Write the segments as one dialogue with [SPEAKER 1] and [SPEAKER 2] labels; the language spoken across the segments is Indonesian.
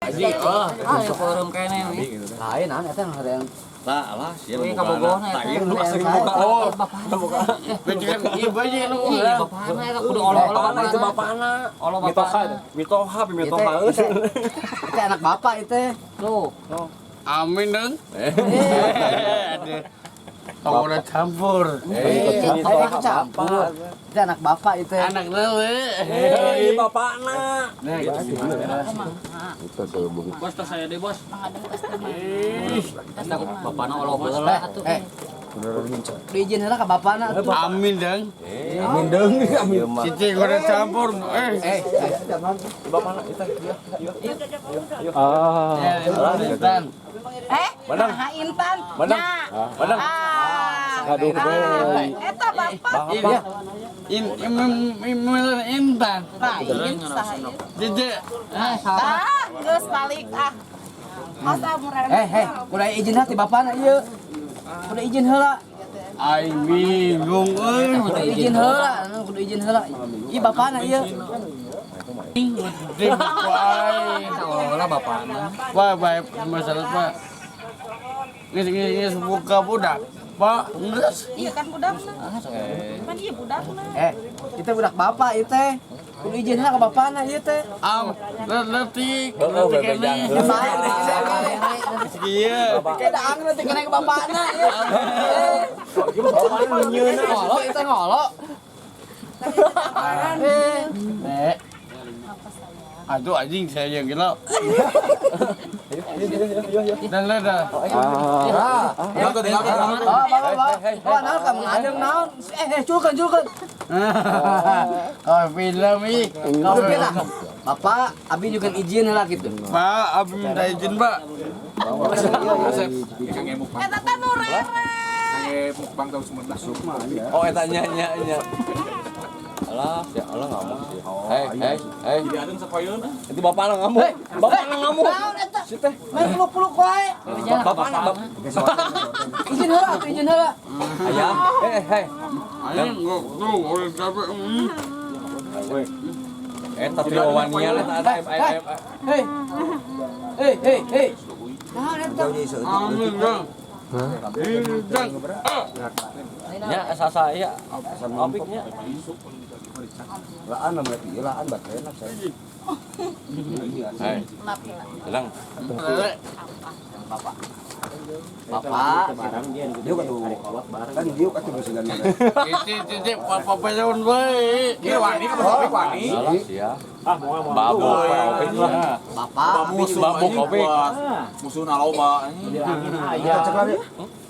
[SPEAKER 1] Aji, forum kayaknya nih.
[SPEAKER 2] Lain eta ada yang
[SPEAKER 3] Lah, siapa
[SPEAKER 1] Wih, kabogohna eta.
[SPEAKER 3] Tayang lu
[SPEAKER 2] Yang
[SPEAKER 3] asli
[SPEAKER 2] saya-
[SPEAKER 3] buka.
[SPEAKER 1] Oh, bapakna.
[SPEAKER 3] Bejekan ieu bae nu.
[SPEAKER 1] Iya, bapakna eta kudu olo-olo
[SPEAKER 3] Itu bapakna.
[SPEAKER 1] Olo
[SPEAKER 3] Mitoha,
[SPEAKER 1] bapakna.
[SPEAKER 3] mitoha, mitoha.
[SPEAKER 2] Itu anak bapak itu.
[SPEAKER 1] Tuh.
[SPEAKER 3] Amin dong. Kamu udah campur.
[SPEAKER 2] Saya campur. Itu anak bapak itu.
[SPEAKER 3] Anak lewe.
[SPEAKER 1] Hei, bapakna.
[SPEAKER 3] Nah, gitu gimana?
[SPEAKER 1] Bos tos saya deh, bos. Kita bapakna olo heula atuh.
[SPEAKER 2] Diizin heula ka bapakna.
[SPEAKER 3] Amin dong.
[SPEAKER 2] Amin deung, amin.
[SPEAKER 3] Cici udah campur.
[SPEAKER 2] Bapakna itu.
[SPEAKER 3] Intan.
[SPEAKER 4] Menang. Nah, Intan.
[SPEAKER 3] Menang.
[SPEAKER 4] Nah.
[SPEAKER 3] Menang.
[SPEAKER 4] Aduh, eta bapak.
[SPEAKER 3] Intan.
[SPEAKER 4] Lain saha.
[SPEAKER 3] Cici.
[SPEAKER 4] Geus balik ah. Masa murah.
[SPEAKER 2] Kudu izin hati bapakna ieu. Kudu izin heula.
[SPEAKER 3] Ai bingung euy.
[SPEAKER 2] Kudu izin heula, kudu izin heula. Ieu bapakna ieu.
[SPEAKER 1] Olo bapakna.
[SPEAKER 3] Pak, baik masalah Pak. Ngis buka budak. Pak, geus.
[SPEAKER 4] Iya kan budakna. Kan iya budakna.
[SPEAKER 2] Itu budak bapak itu. Kudu izin heula ka bapakna ieu teh.
[SPEAKER 3] Letik.
[SPEAKER 2] Ya bae
[SPEAKER 3] Iya.
[SPEAKER 2] Keda angin nanti kena ke bapakna ieu. Bapakna nyeuna. Ngolo itu ngolo.
[SPEAKER 3] Aduh anjing saya gila. Dan lada.
[SPEAKER 2] Bawa naon ka mengadeng naon? Culkeun.
[SPEAKER 3] Oh, film ih.
[SPEAKER 2] Kudu kita. Bapak, abi juga izin heula gitu.
[SPEAKER 3] Pak, abi minta izin, Pak.
[SPEAKER 4] Eta teh nu rere.
[SPEAKER 3] Oh, eta nya. Alah, ya Allah ngamuk sih. Hei. Itu bapakna ngamuk. Bapakna ngamuk.
[SPEAKER 2] Naon eta? Main peluk-peluk wae.
[SPEAKER 3] Bapakna.
[SPEAKER 2] Izin heula, atuh izin heula.
[SPEAKER 3] Ayam. Ayo tuh, udah capek. Tapi wawanian ada
[SPEAKER 2] Hei. Naon eta?
[SPEAKER 3] Amin dong. Ya, asa saya. Opiknya.
[SPEAKER 2] Laan berarti, laan baterai enak saya.
[SPEAKER 3] Hai. Tenang.
[SPEAKER 2] Bapak, dia kan kolot bareng. Kan dia kan cuma segan.
[SPEAKER 3] Cici, papa jalan bae.
[SPEAKER 1] Ieu wani ka bos opik wani.
[SPEAKER 3] Salah sia. Babu opiknya.
[SPEAKER 2] Bapak,
[SPEAKER 3] Babu opik.
[SPEAKER 1] Musuhna loba.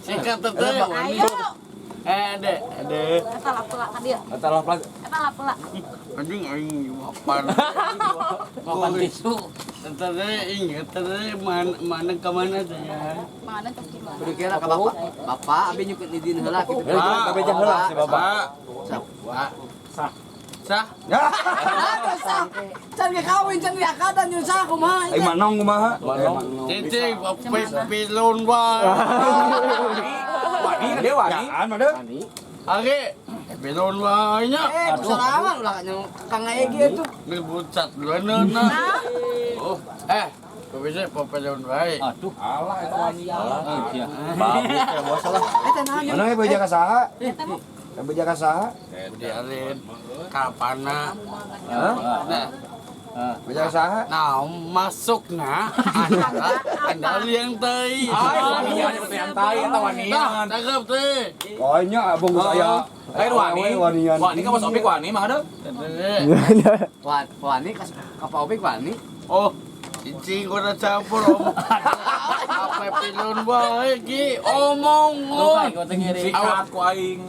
[SPEAKER 3] Sikat teteh.
[SPEAKER 4] Ayo.
[SPEAKER 3] Ade.
[SPEAKER 4] Eta lapela ka dieu.
[SPEAKER 3] Atalah plag.
[SPEAKER 4] Eta lapela.
[SPEAKER 3] Anjing aing mapan.
[SPEAKER 1] Makan tisu.
[SPEAKER 3] Tentara ingat mana ke mana saya.
[SPEAKER 4] Mana teh gimana?
[SPEAKER 2] kudu kira ka bapak. Bapak, abi nyukeun izin heula gitu.
[SPEAKER 3] Tapi jangan lah si bapak. Sah.
[SPEAKER 2] Can ge kawin, can ge akad nyusah kumaha.
[SPEAKER 5] Ai manong kumaha?
[SPEAKER 3] Cici, pilun bae.
[SPEAKER 1] Wani dia wani.
[SPEAKER 5] Jaan mah deh.
[SPEAKER 3] Oke, pilun bae nya.
[SPEAKER 2] Salaman ulah kang ege itu.
[SPEAKER 3] Ngebucat duluan na. Oh, kau bisa papa jalan bae.
[SPEAKER 1] Aduh, alah eta wani. Alah, iya.
[SPEAKER 3] Babu ya bos lah.
[SPEAKER 2] Eta nanya.
[SPEAKER 5] Mana beja ka saha? Beja ka saha?
[SPEAKER 3] Dialin kapana. Nah,
[SPEAKER 5] Beja ka saha?
[SPEAKER 3] nah masuk na. Anda yang tai.
[SPEAKER 1] Wanian yang tai eta wanian.
[SPEAKER 3] Cakep teh.
[SPEAKER 5] Konya abang geus aya.
[SPEAKER 1] Lain wani.
[SPEAKER 5] Wanian.
[SPEAKER 1] Wani ka bos opik wani mah ada.
[SPEAKER 2] Wani ka Pak Opik wani.
[SPEAKER 3] Oh, cici gua udah campur om. Apa pilun bae ki omong.
[SPEAKER 1] Sikat ku aing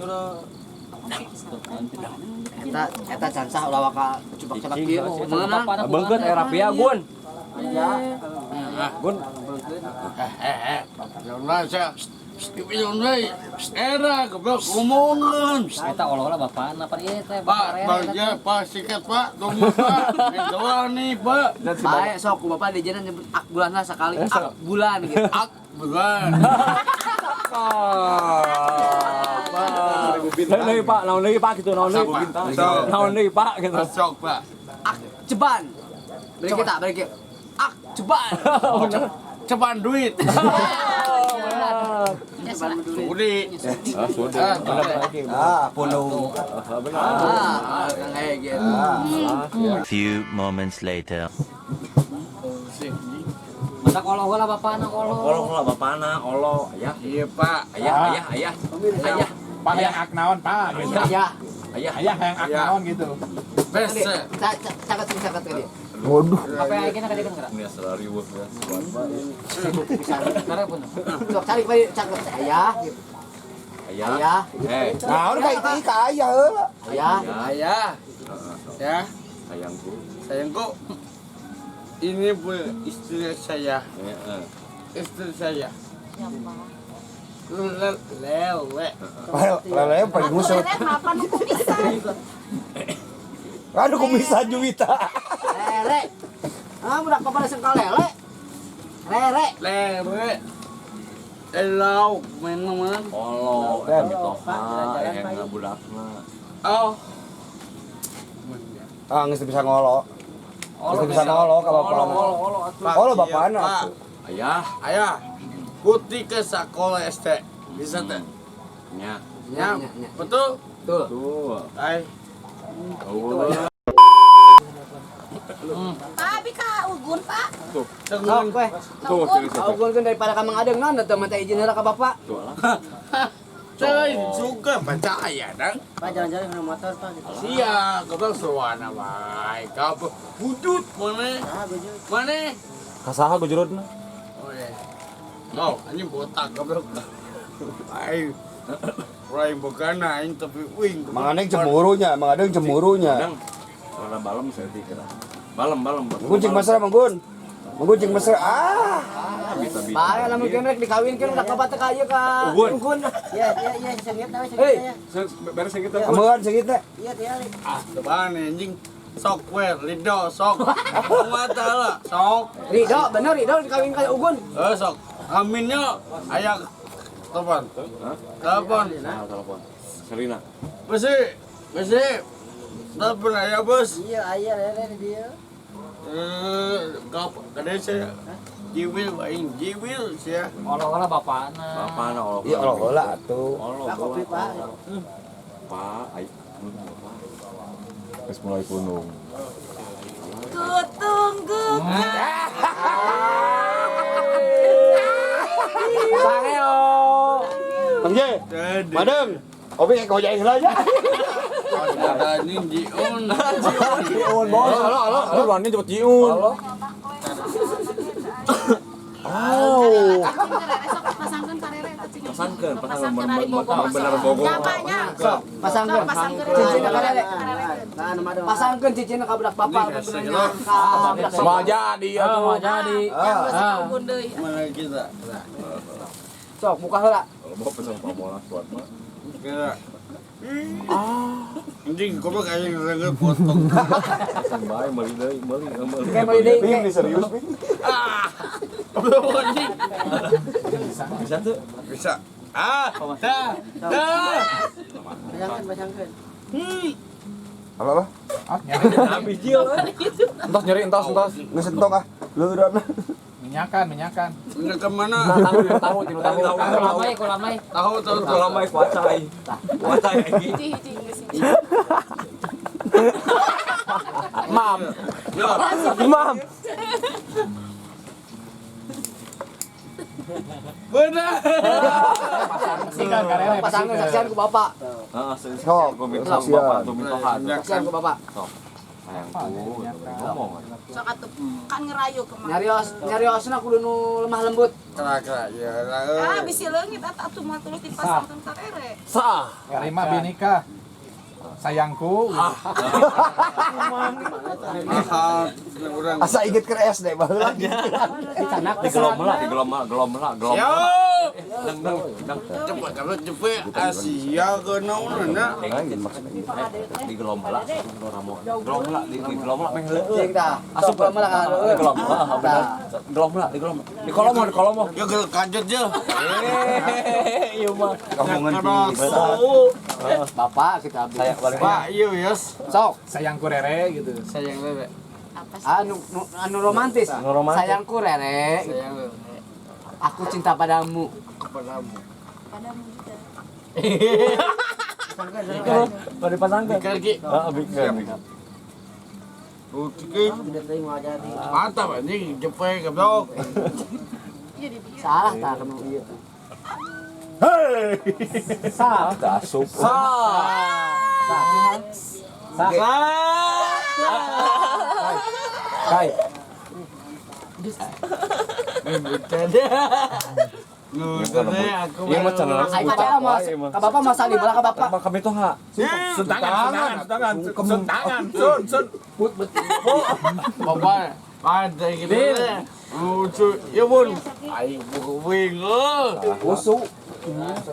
[SPEAKER 2] Eta cansah ulah ka cebak-cebak kieu. Meunang.
[SPEAKER 5] Beungkeut era piagun.
[SPEAKER 3] Gun. Jangan saya. Pilun bae. Era goblok omongan.
[SPEAKER 1] Eta olo-olo bapakna pan ieu teh.
[SPEAKER 3] Pak, bagja Pak sikat Pak. Tunggu Pak. Doa nih Pak.
[SPEAKER 2] Bae sok ku bapak dijenan nyebut akbulanna sakali. Akbulan gitu.
[SPEAKER 3] Bulan.
[SPEAKER 5] Naon deui Pak? Naon deui Pak gitu naon deui? Naon deui Pak gitu.
[SPEAKER 3] Sok Pak.
[SPEAKER 2] Ceban. Beri kita. Ak
[SPEAKER 3] ceban. Ceban duit. Sudi.
[SPEAKER 2] Punung.
[SPEAKER 3] Kayak gitu.
[SPEAKER 6] Few moments later.
[SPEAKER 1] Anak olo lah bapak anak olo.
[SPEAKER 5] Olo lah bapana, olo, ayah.
[SPEAKER 3] Iya, Pak.
[SPEAKER 5] Ayah.
[SPEAKER 7] Pak yang aknaon Pak gitu.
[SPEAKER 2] Ayah.
[SPEAKER 5] Ayah.
[SPEAKER 7] Ayah yang aknaon gitu.
[SPEAKER 3] Bes.
[SPEAKER 2] Cakat ke dia.
[SPEAKER 1] Apa yang akhirnya kadang enggak?
[SPEAKER 5] Ini asal riweuh ya.
[SPEAKER 1] Karena pun.
[SPEAKER 2] Sok cari bae cakat ayah. Ayah.
[SPEAKER 5] Nah, udah kayak itu ayah heula.
[SPEAKER 2] Ayah.
[SPEAKER 3] Ayah. Ya,
[SPEAKER 5] Sayangku.
[SPEAKER 3] sayangku. Ini bu istri saya.
[SPEAKER 5] Heeh.
[SPEAKER 3] Istri saya.
[SPEAKER 4] Siapa?
[SPEAKER 3] Lele.
[SPEAKER 5] Lele paling musuh.
[SPEAKER 4] Lele apa nu bisa?
[SPEAKER 5] Aduh kumisan Juwita.
[SPEAKER 2] Lele. Ah, budak kepala sengkal lele. Lele.
[SPEAKER 3] Lele. Elau main mana?
[SPEAKER 5] Olo, mitoha, yang budakna.
[SPEAKER 3] Oh.
[SPEAKER 5] Ah, geus bisa ngolo. Geus bisa ngolo ka bapana. Olo bapana. Ayah.
[SPEAKER 3] Ayah. Putih ke sekolah SD. Bisa teh?
[SPEAKER 5] Nya.
[SPEAKER 3] Ya. Betul?
[SPEAKER 5] Tuh.
[SPEAKER 3] Ay.
[SPEAKER 4] Pak, bika ugun Pak.
[SPEAKER 2] Sok kowe.
[SPEAKER 5] Tuh,
[SPEAKER 2] Augun kan daripada ka Mang Adeng naon teu mah teh izin heula ka bapak.
[SPEAKER 3] Cuy, suka baca ayah dang.
[SPEAKER 2] Pak jalan-jalan dengan motor Pak gitu.
[SPEAKER 3] Sia, kau suwana baik. Kau wujud mana? Mana?
[SPEAKER 5] Kasaha gujurutna?
[SPEAKER 3] Oh iya. Mau, ini botak goblok. Ayo. Rai bukan aing tapi wing.
[SPEAKER 5] Mang Adeng cemburunya, Mang Adeng cemburunya. Karena balem saya kira. Balem. Mengguncing mesra Mang Gun. Mengguncing mesra. Bisa.
[SPEAKER 2] Bae lamun keun rek dikawinkeun udah kabat ka ieu ka Ugun. Iya, sengit we
[SPEAKER 5] Hei,
[SPEAKER 2] sengit.
[SPEAKER 5] beres kita. Ameuan segitu teh.
[SPEAKER 2] Iya, tiali.
[SPEAKER 3] Ah, depan anjing. Sok we, lido sok. Mata lah, sok.
[SPEAKER 2] Ridho, bener Ridho dikawin ka Ugun.
[SPEAKER 3] Sok. Aminnya aya telepon. Telepon.
[SPEAKER 5] Nah, telepon. Serina.
[SPEAKER 3] Besi. Telepon aya bos.
[SPEAKER 2] Iya, aya rere dia.
[SPEAKER 3] Kau kadang saya jiwil, aing jiwil saya.
[SPEAKER 1] Olo lah bapak anak.
[SPEAKER 5] Bapana olo. Iya, olo heula atuh. Olo.
[SPEAKER 2] Kopi Pak.
[SPEAKER 5] Pak, geus mulai kunung.
[SPEAKER 4] Kutunggu.
[SPEAKER 5] Sangeo. Tengje. Madeng. Obi kau jadi aja.
[SPEAKER 3] Ada nih jiun.
[SPEAKER 5] Jiun bos. Halo. Ruannya cepet jiun. Halo.
[SPEAKER 4] Pasangkeun karere eta cing.
[SPEAKER 5] Pasangkeun
[SPEAKER 4] bener
[SPEAKER 5] bogo.
[SPEAKER 4] Nyapanya.
[SPEAKER 2] Pasangkeun.
[SPEAKER 4] Pasangkeun.
[SPEAKER 2] Cincin ka karere. Nah, nu mah pasangkeun cincin ka budak bapak.
[SPEAKER 1] Mau jadi ya tuh. Mau jadi.
[SPEAKER 4] Ugun deui.
[SPEAKER 3] Mana kita?
[SPEAKER 2] Sok buka heula.
[SPEAKER 5] Bawa pesan pamolas buat mah.
[SPEAKER 3] Kira. Anjing goblok aing rengeuh potong.
[SPEAKER 5] Bae meuli deui, meuli.
[SPEAKER 2] Kayak meuli deui.
[SPEAKER 5] Ini serius, Bing.
[SPEAKER 3] Goblok anjing.
[SPEAKER 5] Bisa tuh.
[SPEAKER 3] Bisa. Dah.
[SPEAKER 2] Pasangkeun.
[SPEAKER 5] Apa?
[SPEAKER 7] Nyari
[SPEAKER 5] Entos nyeri entos. Geus entok ah. Leureun.
[SPEAKER 7] minyakan.
[SPEAKER 3] Ini ke mana?
[SPEAKER 5] Tahu.
[SPEAKER 1] Kulamai.
[SPEAKER 3] Tahu.
[SPEAKER 5] Kulamai kuacai. Kuacai iki.
[SPEAKER 4] Hiji geus.
[SPEAKER 5] Mam.
[SPEAKER 3] Benar.
[SPEAKER 7] Sikan karere.
[SPEAKER 2] Pasangkeun saksian ku bapak.
[SPEAKER 5] Heeh, sok minta bapak tuh minta
[SPEAKER 2] Saksian ku bapak.
[SPEAKER 5] Sayangku, ngomong.
[SPEAKER 4] Sok atuh kan ngerayu ke mah.
[SPEAKER 2] Nyariosna kudu nu lemah lembut.
[SPEAKER 3] Kera ya.
[SPEAKER 4] Ah, bisi leungit eta atuh mah tulus dipasangkeun karere.
[SPEAKER 5] Sah.
[SPEAKER 7] Karima binika. Sayangku.
[SPEAKER 3] Urang.
[SPEAKER 5] Asa inget ke SD baheula. Digelom lah.
[SPEAKER 3] Yo.
[SPEAKER 5] Dang.
[SPEAKER 3] Cepet kalau cepet Asia ke naonana.
[SPEAKER 5] Digelom lah. Digelom lah meh
[SPEAKER 2] Cing tah. Asup mah lah hareueun.
[SPEAKER 5] Digelom. Di kolom.
[SPEAKER 3] Yo gel kajet je.
[SPEAKER 5] Ieu mah. Ngomongan
[SPEAKER 2] Bapak kita abdi.
[SPEAKER 3] Pak, iya yes.
[SPEAKER 2] Sok.
[SPEAKER 7] Sayangku rere gitu.
[SPEAKER 3] Sayang bebe.
[SPEAKER 2] Anu romantis. Sayangku Rere,
[SPEAKER 3] Sayang
[SPEAKER 2] aku cinta padamu.
[SPEAKER 3] padamu.
[SPEAKER 4] Padamu juga.
[SPEAKER 5] Pada pasangkan.
[SPEAKER 3] Bikin Ki.
[SPEAKER 5] Bikin.
[SPEAKER 3] Ki. Mantap anjing jepang goblok.
[SPEAKER 4] Iya dibikin.
[SPEAKER 2] Salah tak kamu iya.
[SPEAKER 5] Hei. Asup. Kai.
[SPEAKER 3] Aku
[SPEAKER 5] Iya mah channel
[SPEAKER 2] Ai padahal mas, ka bapak masa di belakang bapak.
[SPEAKER 5] Kami tuh enggak.
[SPEAKER 1] Tangan, sun.
[SPEAKER 3] Bapak ada gitu. Lucu, ya bun. Aing buku bingung.
[SPEAKER 5] Busuk.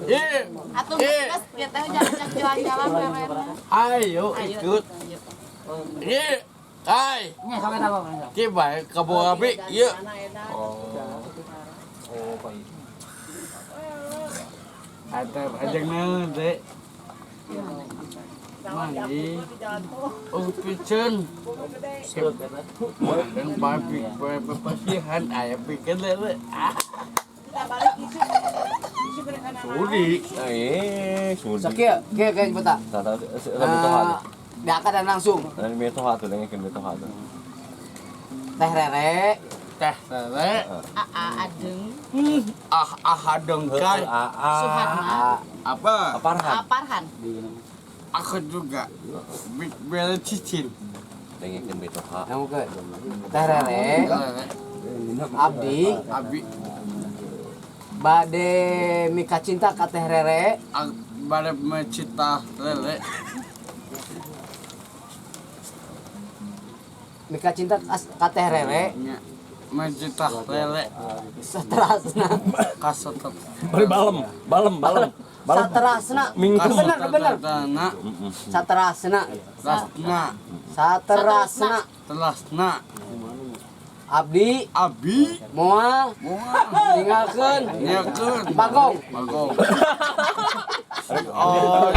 [SPEAKER 3] Iya.
[SPEAKER 4] Atuh mas, kita teh jalan-jalan Rere.
[SPEAKER 3] Ayo ikut. Iya. Hai.
[SPEAKER 2] Nya sampai tahu.
[SPEAKER 3] Ki bae kabur api. Iya. Ada ajang naon dek. Mandi. Pijen. Dan babi pasihan aya bikin lele. Sudi.
[SPEAKER 5] Sudi.
[SPEAKER 2] Sakia, kayak beta.
[SPEAKER 5] Tata itu hal.
[SPEAKER 2] Diangkat dan langsung.
[SPEAKER 5] Dan itu hal tuh dengan itu hal.
[SPEAKER 2] Teh Rere,
[SPEAKER 3] Teh lele.
[SPEAKER 4] Adeng.
[SPEAKER 3] Hadeng kan.
[SPEAKER 4] Suharna.
[SPEAKER 3] Apa?
[SPEAKER 5] Aparhan.
[SPEAKER 4] Parhan.
[SPEAKER 3] Aku juga. Bela cicin.
[SPEAKER 5] Dengan itu hal.
[SPEAKER 2] kamu ke Teh Rere, Abdi,
[SPEAKER 3] Abi.
[SPEAKER 2] bade mika cinta ka Teh Rere,
[SPEAKER 3] Bade mencita lele.
[SPEAKER 2] mika cinta ka Teh Rere,
[SPEAKER 3] Nya. Mencita lele.
[SPEAKER 2] saterasna,
[SPEAKER 3] Kasetet.
[SPEAKER 5] Balem.
[SPEAKER 2] saterasna,
[SPEAKER 5] Minggu.
[SPEAKER 2] bener,
[SPEAKER 3] Dana.
[SPEAKER 2] saterasna,
[SPEAKER 3] Lasna.
[SPEAKER 2] saterasna,
[SPEAKER 3] Telasna.
[SPEAKER 2] Abdi,
[SPEAKER 3] Abi.
[SPEAKER 2] moal, tinggalkeun,
[SPEAKER 3] Nyakeun.
[SPEAKER 2] bagong.
[SPEAKER 3] Bagong. Oh.